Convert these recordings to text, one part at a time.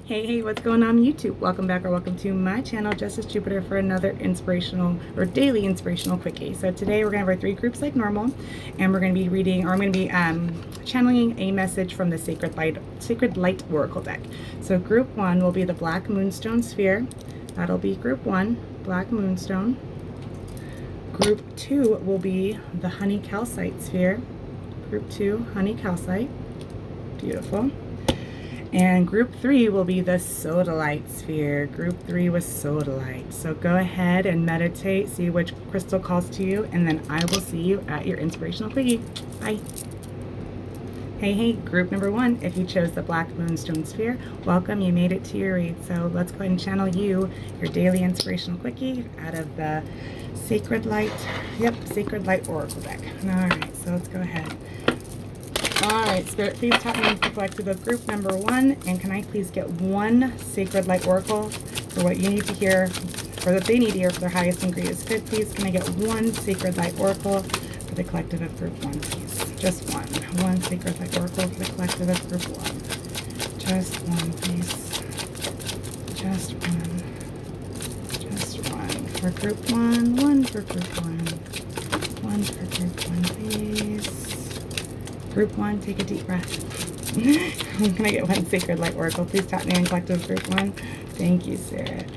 Hey, what's going on YouTube? Welcome back or welcome to my channel, Justice Jupiter, for another inspirational or daily inspirational quickie. So today we're going to have our 3 groups like normal, and we're going to be reading, or I'm going to be channeling a message from the Sacred Light Oracle deck. So group 1 will be the Black Moonstone Sphere. That'll be group 1, Black Moonstone. Group 2 will be the Honey Calcite Sphere. Group 2, Honey Calcite. Beautiful. And group 3 will be the Sodalite sphere. Group 3 was Sodalite. So go ahead and meditate, see which crystal calls to you, and then I will see you at your inspirational quickie. Bye. Hey, group number 1, if you chose the Black Moonstone sphere, welcome, you made it to your read. So let's go ahead and channel you, your daily inspirational quickie, out of the Sacred Light Oracle deck. Alright, so let's go ahead. Alright, Spirit, please tap me into the collective of group number 1, and can I please get one Sacred Light Oracle for what you need to hear, or that they need to hear for their highest and greatest good, please? Can I get one Sacred Light Oracle for the collective of group 1, please? Just one. One Sacred Light Oracle for the collective of group 1. Just one, please. Just one. Just one. For group 1, one for group 1. One for group 1, please. Group 1, take a deep breath. Can I get one Sacred Light Oracle? Please tap me in collective group 1. Thank you, Spirit.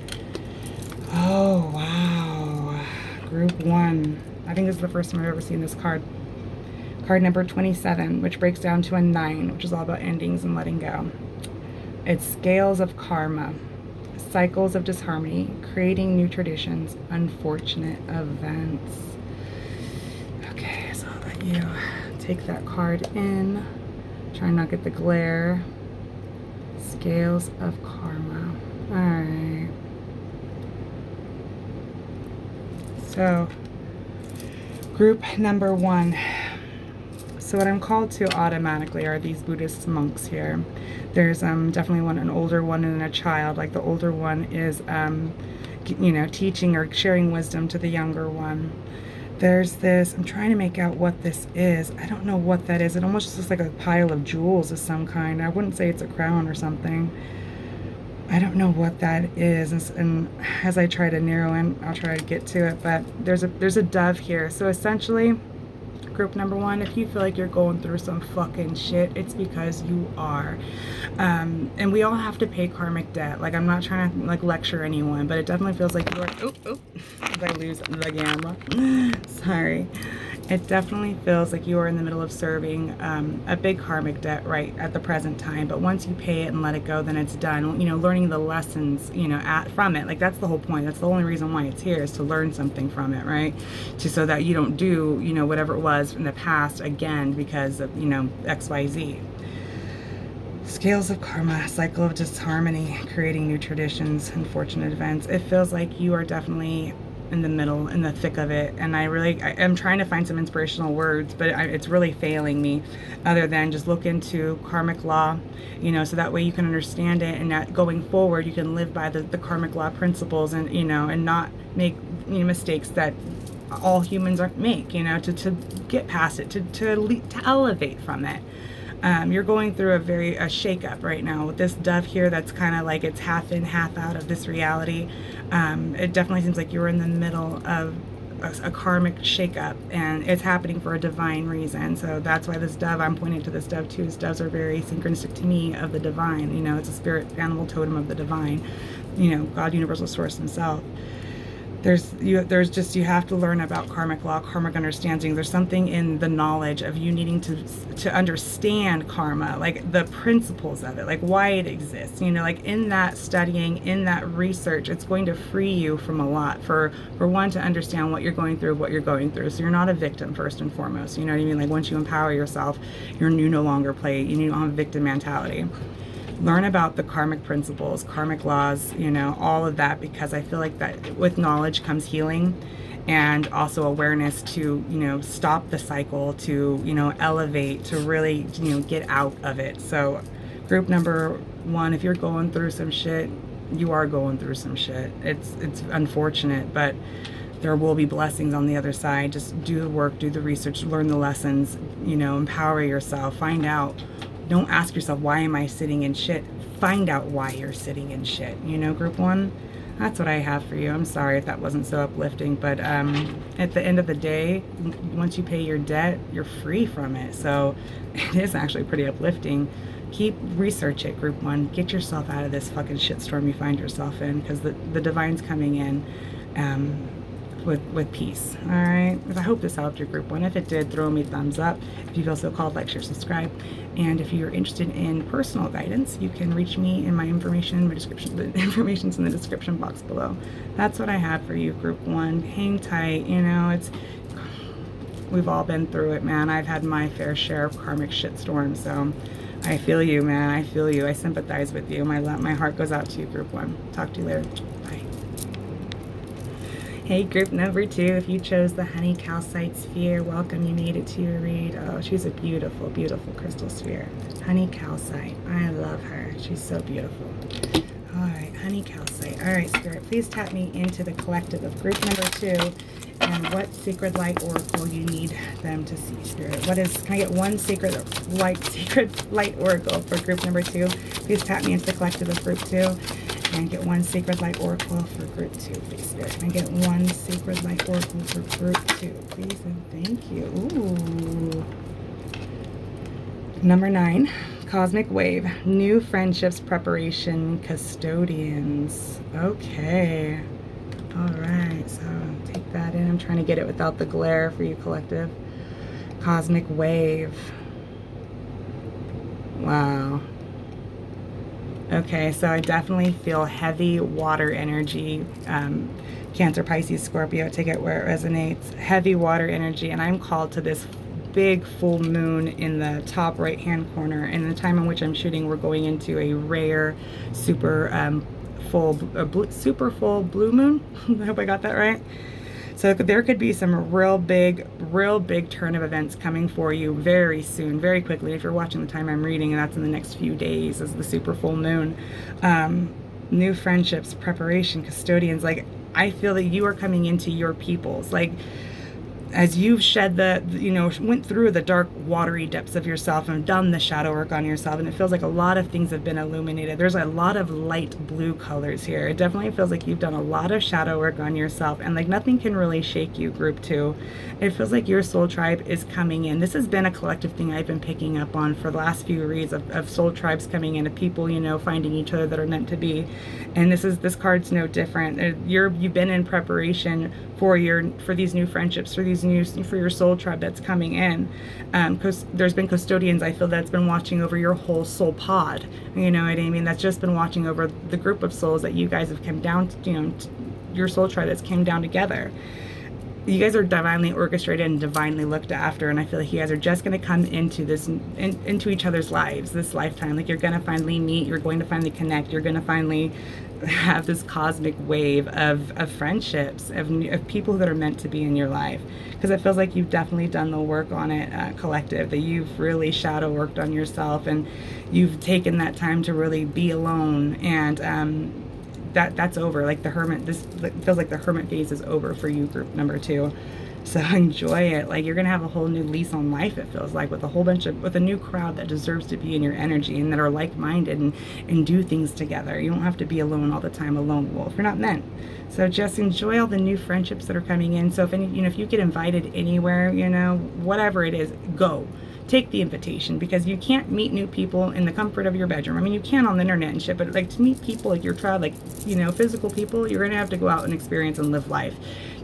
Oh, wow. Group 1. I think this is the first time I've ever seen this card. Card number 27, which breaks down to a 9, which is all about endings and letting go. It's scales of karma, cycles of disharmony, creating new traditions, unfortunate events. Okay, so I'll let you take that card in. Try and not get the glare. Scales of karma. Alright. So, group number 1. So what I'm called to automatically are these Buddhist monks here. There's definitely an older one and a child. Like the older one is, teaching or sharing wisdom to the younger one. There's this, I'm trying to make out what this is. I don't know what that is. It almost looks like a pile of jewels of some kind. I wouldn't say it's a crown or something. I don't know what that is. And as I try to narrow in, I'll try to get to it. But there's a dove here. So essentially, group number 1, if you feel like you're going through some fucking shit, it's because you are. And we all have to pay karmic debt. Like, I'm not trying to like lecture anyone, but it definitely feels like you are. Oh, did I lose the camera? Sorry. It definitely feels like you are in the middle of serving a big karmic debt right at the present time. But once you pay it and let it go, then it's done. Learning the lessons, from it. Like, that's the whole point. That's the only reason why it's here, is to learn something from it, right? So that you don't do, whatever it was in the past again because of, XYZ. Scales of karma, cycle of disharmony, creating new traditions, unfortunate events. It feels like you are definitely in the middle, in the thick of it, and I am trying to find some inspirational words, but it's really failing me, other than just look into karmic law, so that way you can understand it, and that going forward you can live by the karmic law principles, and and not make mistakes that all humans make, to get past it, to elevate from it. You're going through a shakeup right now with this dove here that's kind of like it's half in, half out of this reality. It definitely seems like you're in the middle of a karmic shakeup, and it's happening for a divine reason. So that's why this dove, I'm pointing to this dove too, as doves are very synchronistic to me of the divine. It's a spirit animal totem of the divine, God, universal source himself. You have to learn about karmic law, karmic understanding. There's something in the knowledge of you needing to understand karma, like the principles of it, like why it exists. Like in that studying, in that research, it's going to free you from a lot. For one, to understand what you're going through, so you're not a victim first and foremost. You know what I mean? Like once you empower yourself, you no longer play. You don't have a victim mentality. Learn about the karmic principles, karmic laws, all of that, because I feel like that with knowledge comes healing, and also awareness to, stop the cycle, to, elevate, to really, get out of it. So group number 1, if you're going through some shit, you are going through some shit. It's unfortunate, but there will be blessings on the other side. Just do the work, do the research, learn the lessons, empower yourself, find out. Don't ask yourself, why am I sitting in shit? find out why you're sitting in shit, you know, group one. That's what I have for you. I'm sorry if that wasn't so uplifting, but at the end of the day, once you pay your debt, you're free from it. So it is actually pretty uplifting. Research it, group one. Get yourself out of this fucking shitstorm you find yourself in, because the divine's coming in with peace. All right. I hope this helped your group one. If it did, throw me a thumbs up. If you feel so called, like, share, subscribe. And if you're interested in personal guidance, you can reach me in my information in my description. The information's in the description box below. That's what I have for you, group one. Hang tight. You know, we've all been through it, man. I've had my fair share of karmic shitstorms, so I feel you, man. I feel you. I sympathize with you. My heart goes out to you, group one. Talk to you later. Bye. Hey, group number 2, if you chose the honey calcite sphere, welcome, you made it to your read. Oh, she's a beautiful, beautiful crystal sphere. Honey calcite, I love her. She's so beautiful. All right, honey calcite. All right, Spirit, please tap me into the collective of group number 2 and what sacred light oracle you need them to see, Spirit. Can I get one sacred light oracle for group number 2? Please tap me into the collective of group 2. And get one sacred light oracle for group 2, please, Spirit. Can I get one sacred light oracle for group 2, please, and thank you. Ooh. Number 9, cosmic wave, new friendships, preparation, custodians. Okay. All right, so take that in. I'm trying to get it without the glare for you, collective. Cosmic wave. Wow. Okay, so I definitely feel heavy water energy. Cancer, Pisces, Scorpio, take it where it resonates. Heavy water energy, and I'm called to this big full moon in the top right hand corner. And the time in which I'm shooting, we're going into a rare, super full blue moon. I hope I got that right. So there could be some real big turn of events coming for you very soon, very quickly. If you're watching the time I'm reading, and that's in the next few days, is the super full moon. New friendships, preparation, custodians. Like, I feel that you are coming into your peoples. Like, as you've shed went through the dark, watery depths of yourself and done the shadow work on yourself, and it feels like a lot of things have been illuminated. There's a lot of light blue colors here. It definitely feels like you've done a lot of shadow work on yourself, and like nothing can really shake you, group 2. It feels like your soul tribe is coming in. This has been a collective thing I've been picking up on for the last few reads of soul tribes coming in, of people, you know, finding each other that are meant to be. And this card's no different. You've been in preparation for these new friendships, for your soul tribe that's coming in. Because there's been custodians, I feel, that's been watching over your whole soul pod. You know what I mean? That's just been watching over the group of souls that you guys have come down to, you know, your soul tribe that's came down together. You guys are divinely orchestrated and divinely looked after, and I feel like you guys are just going to come into into each other's lives this lifetime. Like, you're going to finally meet, you're going to finally connect, you're going to finally have this cosmic wave of friendships, of people that are meant to be in your life. Because it feels like you've definitely done the work on it, collective, that you've really shadow worked on yourself, and you've taken that time to really be alone, and that's over. Like this feels like the hermit phase is over for you, group number 2. So enjoy it. Like, you're gonna have a whole new lease on life, it feels like, with a new crowd that deserves to be in your energy and that are like-minded and do things together. You don't have to be alone all the time, a lone wolf. You're not meant. So just enjoy all the new friendships that are coming in. So if you get invited anywhere, you know, whatever it is, go. Take the invitation, because you can't meet new people in the comfort of your bedroom. I mean, you can on the internet and shit, but like, to meet people, like your tribe, like, you know, physical people, you're gonna have to go out and experience and live life.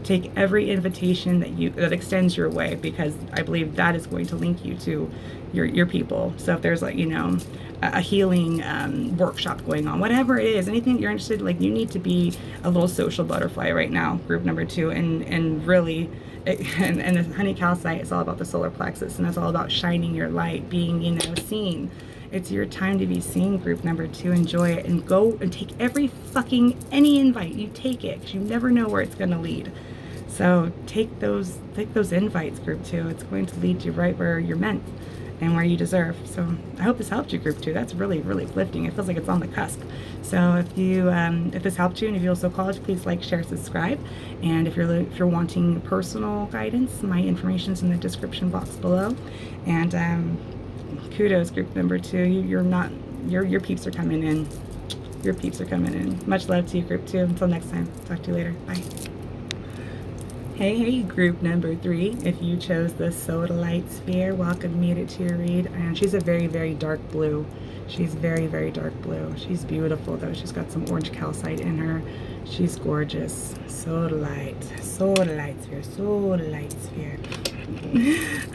Take every invitation that extends your way, because I believe that is going to link you to your people. So if there's, like, you know, a healing workshop going on, whatever it is, anything you're interested in, like, you need to be a little social butterfly right now, group number 2, and really. And the honey calcite is all about the solar plexus, and it's all about shining your light, being, you know, seen. It's your time to be seen, group number 2. Enjoy it, and go and take any invite. You take it, because you never know where it's going to lead. So take those invites, group 2. It's going to lead you right where you're meant and where you deserve. So I hope this helped you, group 2. That's really, really uplifting. It feels like it's on the cusp. So if this helped you and if you feel so called, please like, share, subscribe. And if you're wanting personal guidance, my information is in the description box below. And kudos, group number 2. your peeps are coming in. Your peeps are coming in. Much love to you, group 2. Until next time. Talk to you later. Bye. Hey, group number 3. If you chose the Sodalite sphere, welcome, made it to your read. And she's a very, very dark blue. She's very, very dark blue. She's beautiful, though. She's got some orange calcite in her. She's gorgeous. Sodalite. Sodalite sphere. Sodalite sphere.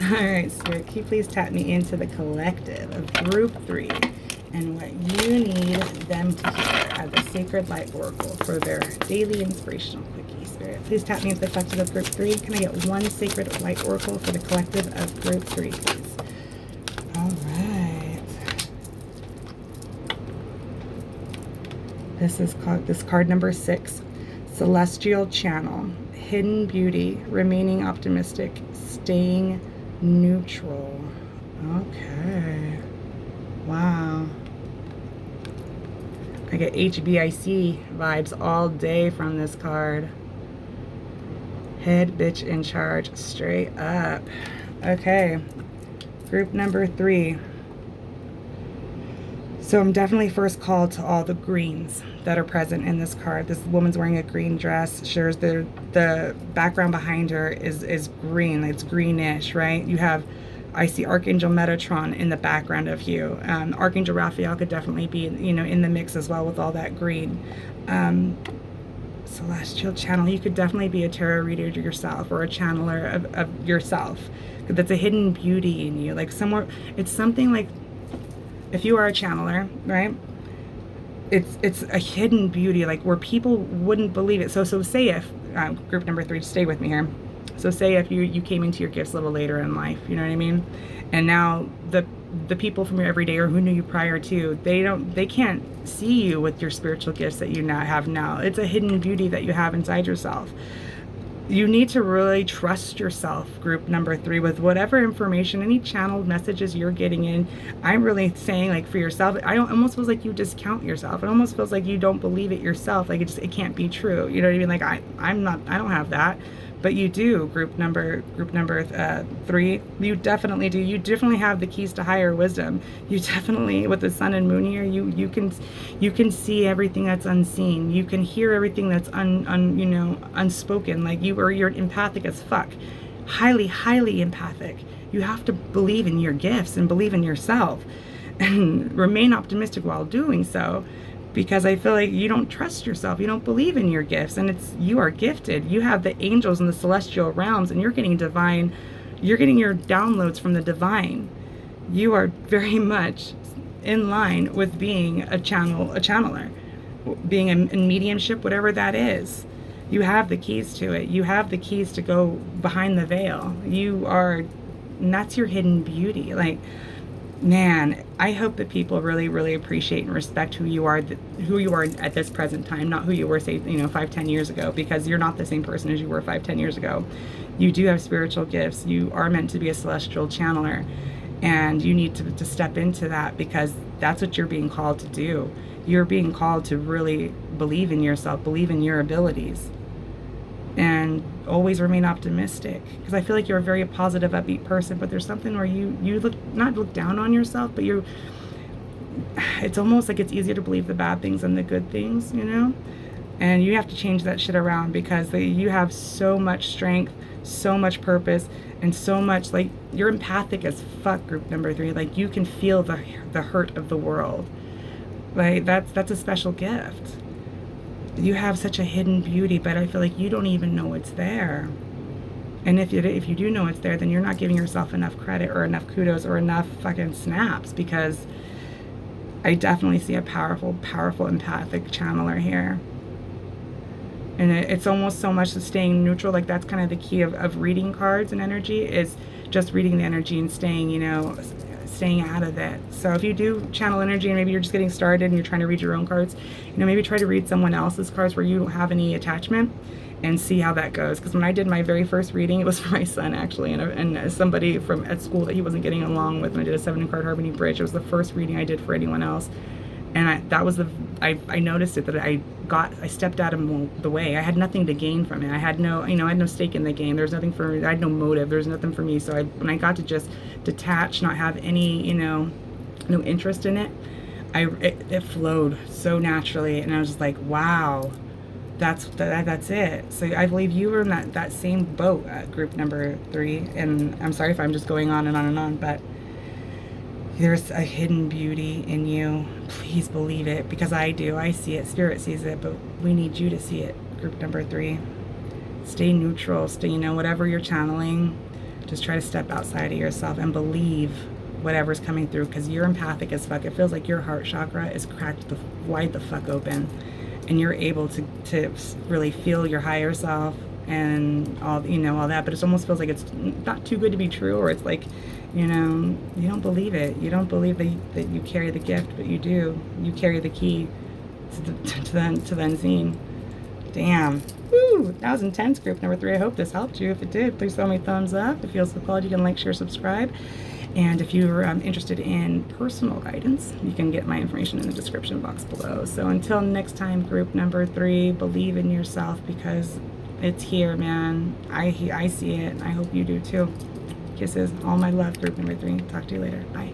All right, Spirit, can you please tap me into the collective of group 3 and what you need them to hear as the Sacred Light Oracle for their daily inspirational quickie, Spirit. Please tap me into the collective of group 3. Can I get one Sacred Light Oracle for the collective of group 3, please? All right. This card number 6, Celestial Channel. Hidden beauty, remaining optimistic, staying neutral. Okay. Wow. I get HBIC vibes all day from this card. Head bitch in charge, straight up. Okay. Group number 3. So I'm definitely first called to all the greens that are present in this card. This woman's wearing a green dress. Sure, the background behind her is green. It's greenish, right? You have, I see Archangel Metatron in the background of you. Archangel Raphael could definitely be, in the mix as well with all that green. Celestial Channel. You could definitely be a tarot reader yourself or a channeler of yourself. That's a hidden beauty in you. Like somewhere, it's something like, if you are a channeler, right? It's a hidden beauty, like where people wouldn't believe it. So say if, group number 3, stay with me here. So say if you came into your gifts a little later in life, you know what I mean? And now the people from your everyday or who knew you prior to, they can't see you with your spiritual gifts that you now have now. It's a hidden beauty that you have inside yourself. You need to really trust yourself, group number 3, with whatever information, any channeled messages you're getting in. I'm really saying, like, for yourself, it almost feels like you discount yourself. It almost feels like you don't believe it yourself. Like it can't be true. You know what I mean? Like I don't have that. But you do, group number 3. You definitely do. You definitely have the keys to higher wisdom. You definitely, with the sun and moon here, you can see everything that's unseen. You can hear everything that's unspoken. Like you're empathic as fuck, highly, highly empathic. You have to believe in your gifts and believe in yourself, and remain optimistic while doing so. Because I feel like you don't trust yourself. You don't believe in your gifts. And you are gifted. You have the angels in the celestial realms, and you're getting you're getting your downloads from the divine. You are very much in line with being a channeler, being in mediumship, whatever that is. You have the keys to it. You have the keys to go behind the veil. And that's your hidden beauty. Like, man, I hope that people really, really appreciate and respect who you are at this present time, not who you were, say, 5-10 years ago, because you're not the same person as you were 5-10 years ago. You do have spiritual gifts. You are meant to be a celestial channeler, and you need to step into that, because that's what you're being called to do. You're being called to really believe in yourself, believe in your abilities, and always remain optimistic, because I feel like you're a very positive, upbeat person, but there's something where you not look down on yourself, but it's almost like it's easier to believe the bad things than the good things, and you have to change that shit around, because you have so much strength, so much purpose, and so much, like, you're empathic as fuck, group number 3. Like, you can feel the hurt of the world. Like, that's a special gift. You have such a hidden beauty, but I feel like you don't even know it's there. And if you do know it's there, then you're not giving yourself enough credit or enough kudos or enough fucking snaps, because I definitely see a powerful, powerful empathic channeler here. And it's almost so much the staying neutral. Like, that's kind of the key of reading cards and energy, is just reading the energy and staying out of it. So if you do channel energy and maybe you're just getting started and you're trying to read your own cards, maybe try to read someone else's cards where you don't have any attachment, and see how that goes. Because when I did my very first reading, it was for my son, actually, and somebody at school that he wasn't getting along with, and I did a 7-card Harmony Bridge. It was the first reading I did for anyone else. And I noticed it, that I stepped out of the way. I had nothing to gain from it. I had no stake in the game. There was nothing for me. I had no motive. There was nothing for me. So when I got to just detach, not have any, no interest in it, It flowed so naturally, and I was just like, wow, that's it. So I believe you were in that same boat at group number 3, and I'm sorry if I'm just going on and on and on, but there's a hidden beauty in you. Please believe it, because I do. I see it. Spirit sees it, but we need you to see it. Group number 3. Stay neutral. Stay, whatever you're channeling, just try to step outside of yourself and believe whatever's coming through, because you're empathic as fuck. It feels like your heart chakra is cracked wide the fuck open, and you're able to really feel your higher self and all that, but it almost feels like it's not too good to be true, or it's like, you don't believe it. You don't believe that you carry the gift, but you do. You carry the key to the unseen. Damn. Woo! That was intense, group number 3. I hope this helped you. If it did, please throw me a thumbs up. If you feel so called, you can like, share, subscribe. And if you're interested in personal guidance, you can get my information in the description box below. So until next time, group number 3, believe in yourself, because it's here, man. I see it, and I hope you do too. Kisses. All my love, group number 3. Talk to you later. Bye.